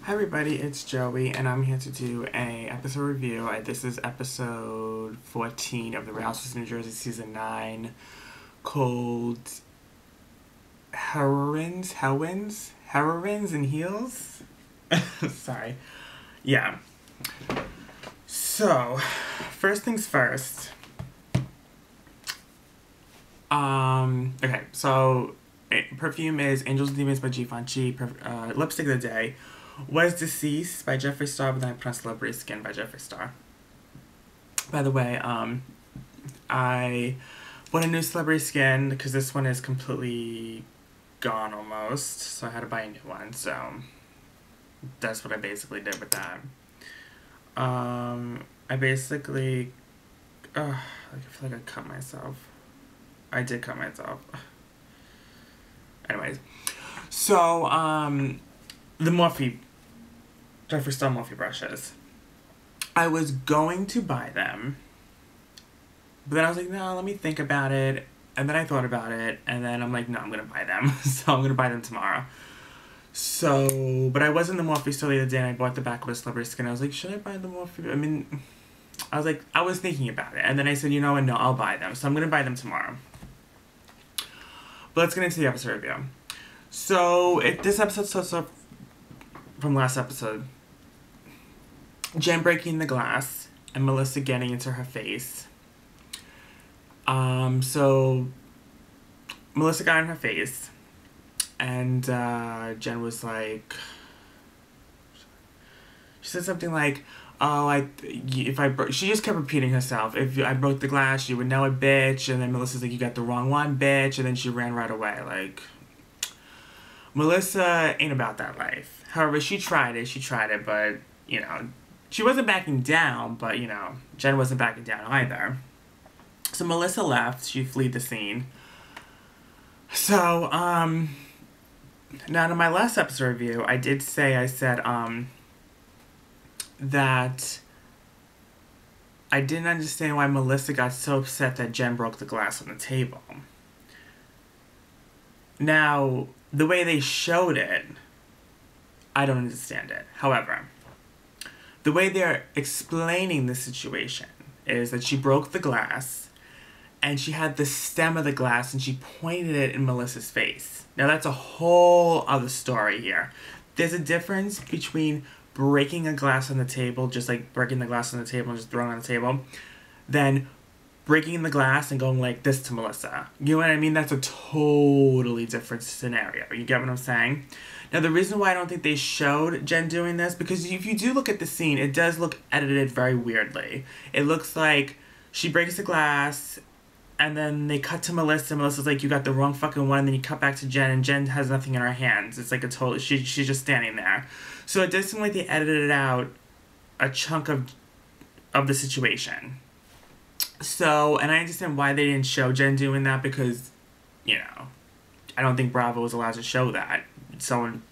Hi everybody, it's Joey, and I'm here to do a episode review. This is episode 14 of the Real Housewives of New Jersey season 9, called Herions and Heels. Sorry. Yeah. So, first things first. Okay, so perfume is Angels and Demons by Givenchy. Lipstick of the day was Deceased by Jeffree Star, but then I put on Celebrity Skin by Jeffree Star. By the way, I bought a new Celebrity Skin because this one is completely gone almost, so I had to buy a new one, so that's what I basically did with that. I basically, I feel like I cut myself. I did cut myself. Anyways, so, the Morphe, Jeffree Star Morphe brushes. I was going to buy them, but then I was like, no, let me think about it. And then I thought about it, and then I'm like, no, I'm going to buy them. So I'm going to buy them tomorrow. So, but I was in the Morphe store the other day, and I bought the back of a Celebrity Skin. I was like, should I buy the Morphe? I mean, I was thinking about it. And then I said, you know what, no, I'll buy them. So I'm going to buy them tomorrow. But let's get into the episode review. So, this episode starts off from last episode. Jen breaking the glass and Melissa getting into her face. So Melissa got in her face, and Jen was like, she said something like, oh, she just kept repeating herself. If I broke the glass, you would know it, bitch. And then Melissa's like, you got the wrong one, bitch. And then she ran right away. Like, Melissa ain't about that life. However, she tried it, but, you know, she wasn't backing down, but, you know, Jen wasn't backing down either. So Melissa left. She fled the scene. So, now in my last episode review, I said, that I didn't understand why Melissa got so upset that Jen broke the glass on the table. Now, the way they showed it, I don't understand it. However, the way they're explaining the situation is that she broke the glass and she had the stem of the glass and she pointed it in Melissa's face. Now, that's a whole other story here. There's a difference between breaking a glass on the table, just like breaking the glass on the table and just throwing it on the table, than breaking the glass and going like this to Melissa. You know what I mean? That's a totally different scenario. You get what I'm saying? Now, the reason why I don't think they showed Jen doing this, because if you do look at the scene, it does look edited very weirdly. It looks like she breaks the glass, and then they cut to Melissa. Melissa's like, you got the wrong fucking one. And then you cut back to Jen, and Jen has nothing in her hands. It's like a total, she's just standing there. So it does seem like they edited out a chunk of the situation. So, and I understand why they didn't show Jen doing that, because, you know, I don't think Bravo was allowed to show that. Someone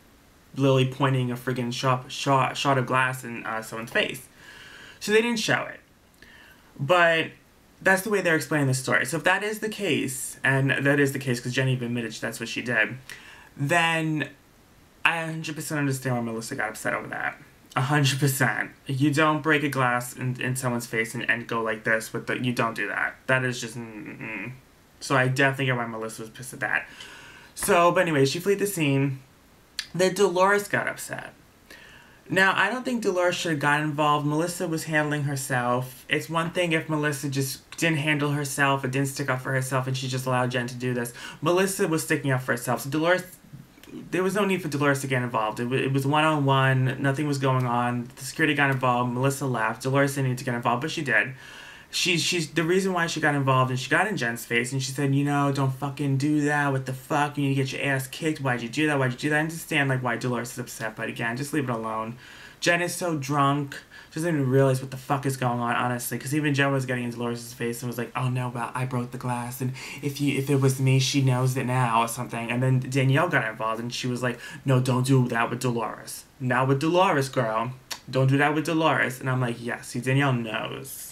literally pointing a friggin' shot of glass in someone's face. So they didn't show it. But that's the way they're explaining the story. So if that is the case, and that is the case because Jen even admitted that's what she did, then I 100% understand why Melissa got upset over that. 100%. You don't break a glass in someone's face and go like this with you don't do that. That is just, So I definitely get why Melissa was pissed at that. So, but anyway, she fled the scene. Then Dolores got upset. Now, I don't think Dolores should have gotten involved. Melissa was handling herself. It's one thing if Melissa just didn't handle herself, or didn't stick up for herself, and she just allowed Jen to do this. Melissa was sticking up for herself. So Dolores, there was no need for Dolores to get involved. It was one-on-one. Nothing was going on. The security got involved. Melissa left. Dolores didn't need to get involved, but she did. She's the reason why she got involved, and she got in Jen's face, and she said, you know, don't fucking do that. What the fuck? You need to get your ass kicked. Why'd you do that? Why'd you do that? I understand, like, why Dolores is upset, but again, just leave it alone. Jen is so drunk. She doesn't even realize what the fuck is going on, honestly, because even Jen was getting in Dolores' face and was like, oh no, well, I broke the glass, and if it was me, she knows it now, or something. And then Danielle got involved, and she was like, no, don't do that with Dolores. Not with Dolores, girl. Don't do that with Dolores. And I'm like, yes, see, Danielle knows.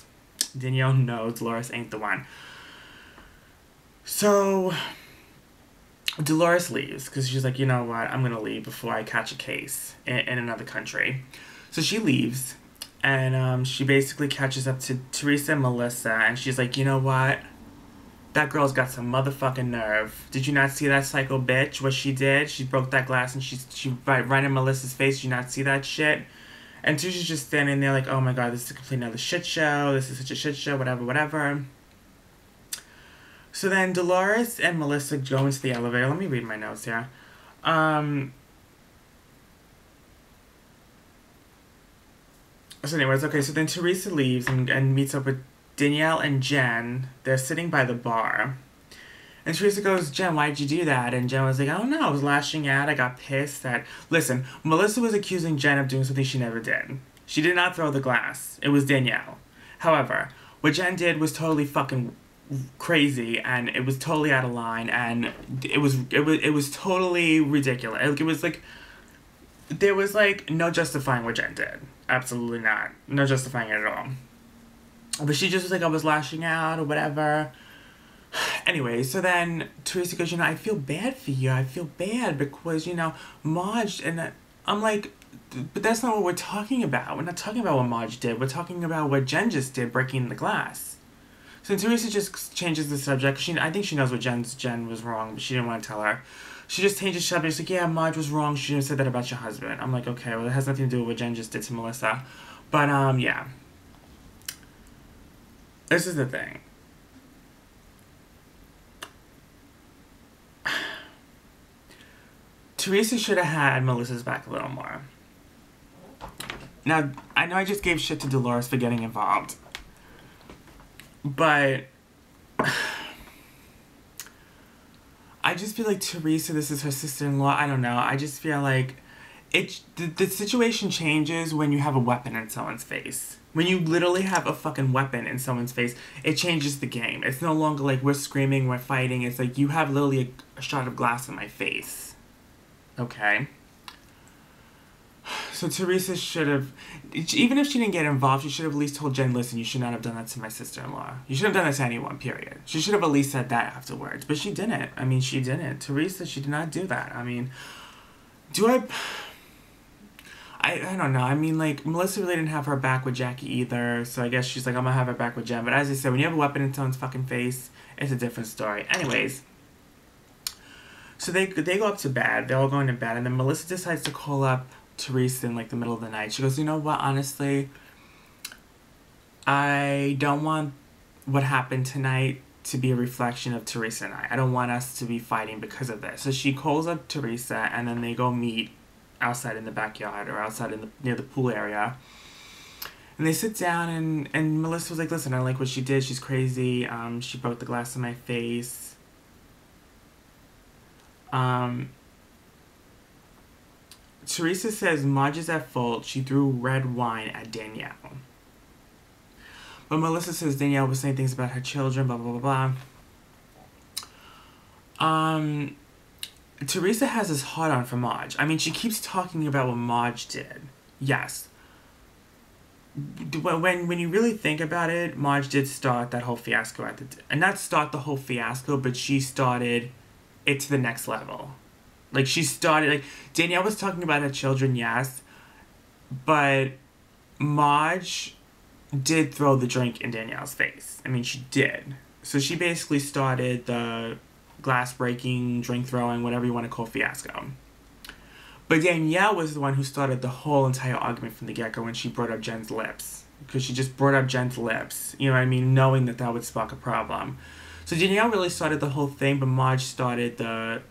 Danielle knows Dolores ain't the one. So, Dolores leaves because she's like, you know what, I'm gonna leave before I catch a case in another country. So she leaves, and she basically catches up to Teresa and Melissa, and she's like, you know what? That girl's got some motherfucking nerve. Did you not see that psycho bitch? What she did? She broke that glass and she right in Melissa's face. Did you not see that shit? And Teresa's just standing there like, oh my god, this is a complete another shit show. This is such a shit show. Whatever, whatever. So then Dolores and Melissa go into the elevator. Let me read my notes here. So anyways, okay, so then Teresa leaves and meets up with Danielle and Jen. They're sitting by the bar. And Teresa goes, Jen, why'd you do that? And Jen was like, I don't know, I was lashing out, I got pissed that... Listen, Melissa was accusing Jen of doing something she never did. She did not throw the glass. It was Danielle. However, what Jen did was totally fucking crazy, and it was totally out of line, and it was totally ridiculous. It was like... There was, like, no justifying what Jen did. Absolutely not. No justifying it at all. But she just was like, I was lashing out or whatever. Anyway, so then Teresa goes, you know, I feel bad for you. I feel bad because, you know, Marge, and I'm like, but that's not what we're talking about. We're not talking about what Marge did. We're talking about what Jen just did, breaking the glass. So Teresa just changes the subject. I think she knows what Jen was wrong, but she didn't want to tell her. She just changes the subject. She's like, yeah, Marge was wrong. She didn't say that about your husband. I'm like, okay, well, it has nothing to do with what Jen just did to Melissa. But, yeah. This is the thing. Teresa should have had Melissa's back a little more. Now, I know I just gave shit to Dolores for getting involved. But... I just feel like Teresa, this is her sister-in-law, I don't know. I just feel like the situation changes when you have a weapon in someone's face. When you literally have a fucking weapon in someone's face, it changes the game. It's no longer like we're screaming, we're fighting. It's like you have literally a shot of glass in my face. Okay? So Teresa should have, even if she didn't get involved, she should have at least told Jen, listen, you should not have done that to my sister-in-law. You shouldn't have done that to anyone, period. She should have at least said that afterwards. But she didn't. I mean, she didn't. Teresa, she did not do that. I mean, I don't know. I mean, like, Melissa really didn't have her back with Jackie either. So I guess she's like, I'm gonna have her back with Jen. But as I said, when you have a weapon in someone's fucking face, it's a different story. Anyways. So they go up to bed. They're all going to bed. And then Melissa decides to call up Teresa in, like, the middle of the night. She goes, you know what, honestly, I don't want what happened tonight to be a reflection of Teresa and I don't want us to be fighting because of this. So she calls up Teresa, and then they go meet outside in the backyard or outside near the pool area. And they sit down, and Melissa was like, listen, I like what she did. She's crazy. She broke the glass in my face. Teresa says Marge is at fault. She threw red wine at Danielle. But Melissa says Danielle was saying things about her children, blah, blah, blah, blah. Teresa has this hard-on for Marge. I mean, she keeps talking about what Marge did. Yes. When you really think about it, Marge did start that whole fiasco and not start the whole fiasco, but she started it to the next level. Like, she started, like, Danielle was talking about her children, yes, but Marge did throw the drink in Danielle's face. I mean, she did. So she basically started the glass breaking, drink throwing, whatever you want to call fiasco. But Danielle was the one who started the whole entire argument from the get-go when she brought up Jen's lips. Because she just brought up Jen's lips, you know what I mean, knowing that that would spark a problem. So Danielle really started the whole thing, but Marge started the...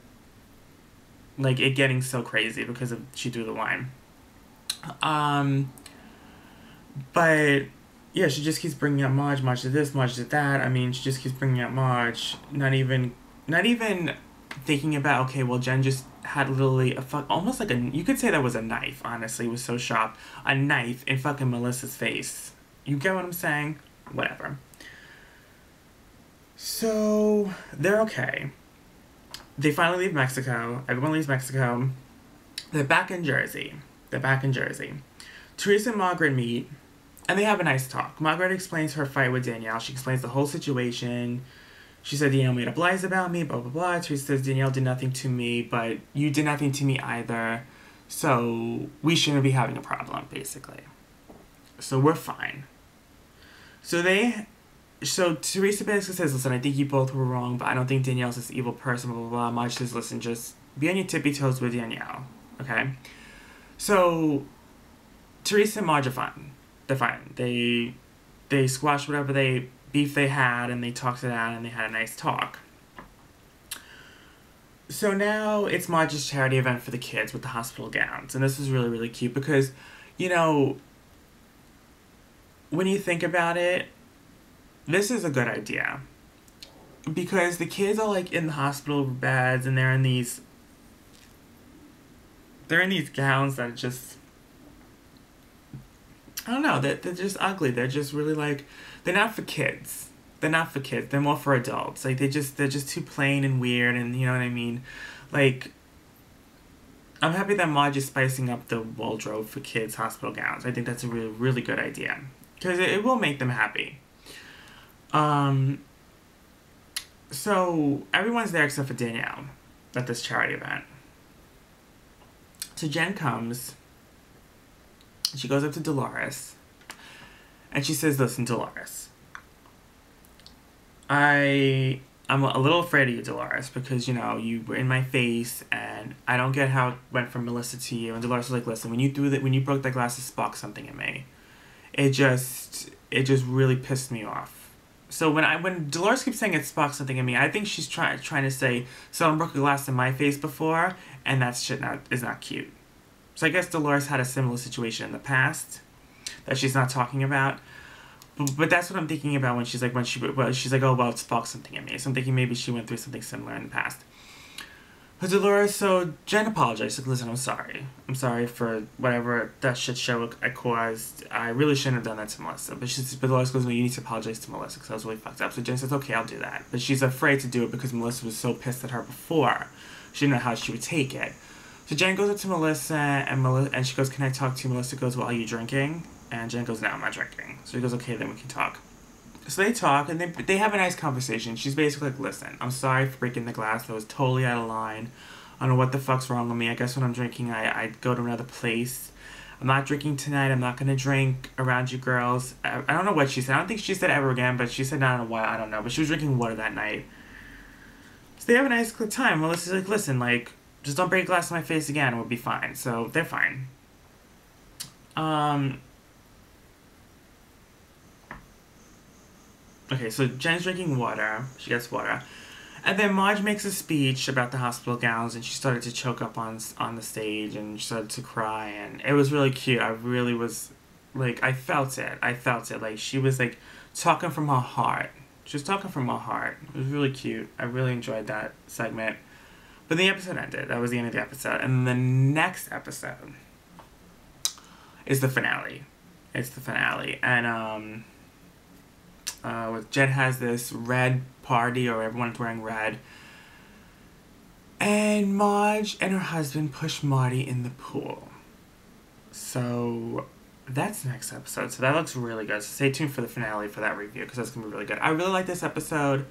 like, it getting so crazy because she threw the wine. But, yeah, she just keeps bringing up Marge. Marge did this, Marge did that. I mean, she just keeps bringing up Marge. Not even thinking about, okay, well, Jen just had literally almost like you could say that was a knife, honestly. It was so sharp. A knife in fucking Melissa's face. You get what I'm saying? Whatever. So, they're okay. They finally leave Mexico. Everyone leaves Mexico. They're back in Jersey. Teresa and Margaret meet, and they have a nice talk. Margaret explains her fight with Danielle. She explains the whole situation. She said Danielle made up lies about me, blah, blah, blah. Teresa says Danielle did nothing to me, but you did nothing to me either. So we shouldn't be having a problem, basically. So we're fine. So Teresa basically says, listen, I think you both were wrong, but I don't think Danielle's this evil person, blah, blah, blah. Marge says, listen, just be on your tippy toes with Danielle, okay? So Teresa and Marge are fine. They're fine. They squashed whatever beef they had, and they talked it out, and they had a nice talk. So now it's Marge's charity event for the kids with the hospital gowns, and this is really, really cute because, you know, when you think about it, this is a good idea. Because the kids are, like, in the hospital beds, and they're in these gowns that are just, I don't know, they're just ugly. They're just really, like, they're not for kids. They're not for kids. They're more for adults. Like, they're just too plain and weird, and you know what I mean? Like, I'm happy that Marge is spicing up the wardrobe for kids' hospital gowns. I think that's a really, really good idea. Because it will make them happy. So everyone's there except for Danielle at this charity event. So Jen comes. She goes up to Dolores. And she says, listen, Dolores. I'm a little afraid of you, Dolores, because, you know, you were in my face, and I don't get how it went from Melissa to you. And Dolores was like, listen, when you broke that glass, it sparked something in me. It just really pissed me off. So when Dolores keeps saying it sparked something in me, I think she's trying to say someone broke a glass in my face before, and that shit is not cute. So I guess Dolores had a similar situation in the past that she's not talking about. But that's what I'm thinking about when she's like, oh, well, it sparked something in me. So I'm thinking maybe she went through something similar in the past. But Dolores, so Jen apologized. Like, listen, I'm sorry. I'm sorry for whatever that shit show I caused. I really shouldn't have done that to Melissa. But Dolores goes, no, you need to apologize to Melissa because I was really fucked up. So Jen says, okay, I'll do that. But she's afraid to do it because Melissa was so pissed at her before. She didn't know how she would take it. So Jen goes up to Melissa, and she goes, can I talk to you? Melissa goes, well, are you drinking? And Jen goes, no, I'm not drinking. So he goes, okay, then we can talk. So they talk, and they have a nice conversation. She's basically like, listen, I'm sorry for breaking the glass. That was totally out of line. I don't know what the fuck's wrong with me. I guess when I'm drinking, I go to another place. I'm not drinking tonight. I'm not going to drink around you girls. I don't know what she said. I don't think she said ever again, but she said not in a while. I don't know. But she was drinking water that night. So they have a nice time. Melissa's like, listen, like, just don't break a glass in my face again. We'll be fine. So they're fine. Okay, so Jen's drinking water. She gets water. And then Marge makes a speech about the hospital gowns, and she started to choke up on the stage, and she started to cry, and it was really cute. I really was, like, I felt it. Like, she was, like, talking from her heart. She was talking from her heart. It was really cute. I really enjoyed that segment. But the episode ended. That was the end of the episode. And the next episode is the finale. It's the finale. And, Jen has this red party, or everyone's wearing red. And Marge and her husband push Marty in the pool. So that's the next episode. So that looks really good. So stay tuned for the finale for that review, because that's going to be really good. I really like this episode.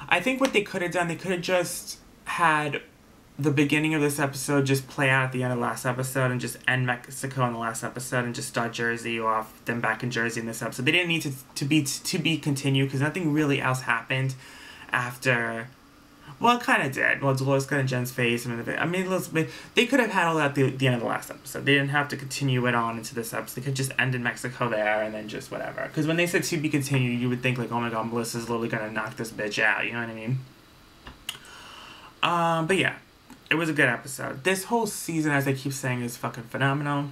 I think what they could have done, they could have just had the beginning of this episode just play out at the end of the last episode, and just end Mexico in the last episode, and just start Jersey off, then back in Jersey in this episode. They didn't need to be continued, because nothing really else happened after. Well, it kind of did. Well, Dolores got in Jen's face. I mean, they could have had all that at the end of the last episode. They didn't have to continue it on into this episode. They could just end in Mexico there, and then just whatever. Because when they said to be continued, you would think, like, oh my god, Melissa's literally gonna knock this bitch out. You know what I mean? But yeah. It was a good episode. This whole season, as I keep saying, is fucking phenomenal.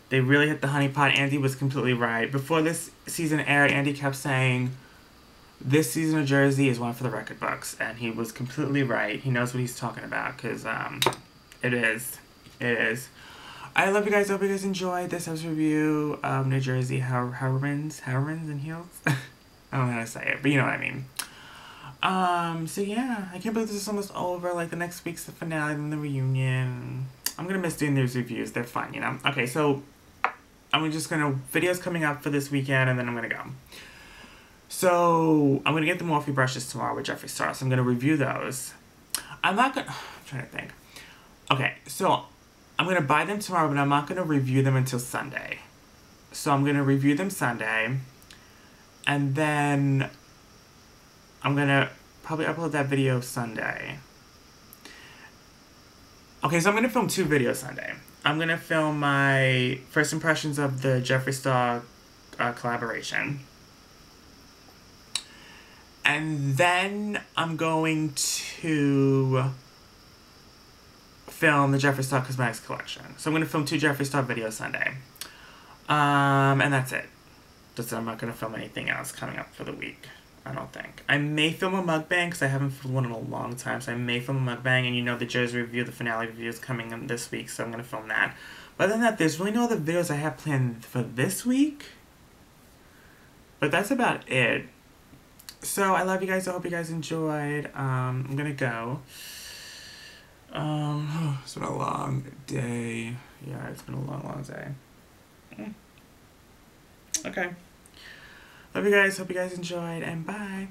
They really hit the honeypot. Andy was completely right. Before this season aired, Andy kept saying, this season of Jersey is one for the record books. And he was completely right. He knows what he's talking about, because it is. It is. I love you guys. I hope you guys enjoyed this episode review of New Jersey Herions and Heels. I don't know how to say it, but you know what I mean. So yeah, I can't believe this is almost over. Like, the next week's the finale, then the reunion. I'm gonna miss doing these reviews. They're fun, you know? Okay, so I'm just gonna, videos coming up for this weekend, and then I'm gonna go. So I'm gonna get the Morphe brushes tomorrow with Jeffree Star. So I'm gonna review those. I'm not gonna. I'm trying to think. Okay, so I'm gonna buy them tomorrow, but I'm not gonna review them until Sunday. So I'm gonna review them Sunday, and then I'm gonna probably upload that video Sunday. Okay, so I'm gonna film 2 videos Sunday. I'm gonna film my first impressions of the Jeffree Star collaboration. And then I'm going to film the Jeffree Star Cosmetics collection. So I'm going to film 2 Jeffree Star videos Sunday. And that's it. I'm not going to film anything else coming up for the week. I don't think. I may film a mukbang because I haven't filmed one in a long time. So I may film a mukbang. And you know the Jersey review, the finale review is coming in this week. So I'm going to film that. But other than that, there's really no other videos I have planned for this week. But that's about it. So I love you guys. I hope you guys enjoyed. I'm gonna go. It's been a long day. Yeah, it's been a long day. Okay. Love you guys. Hope you guys enjoyed. And bye.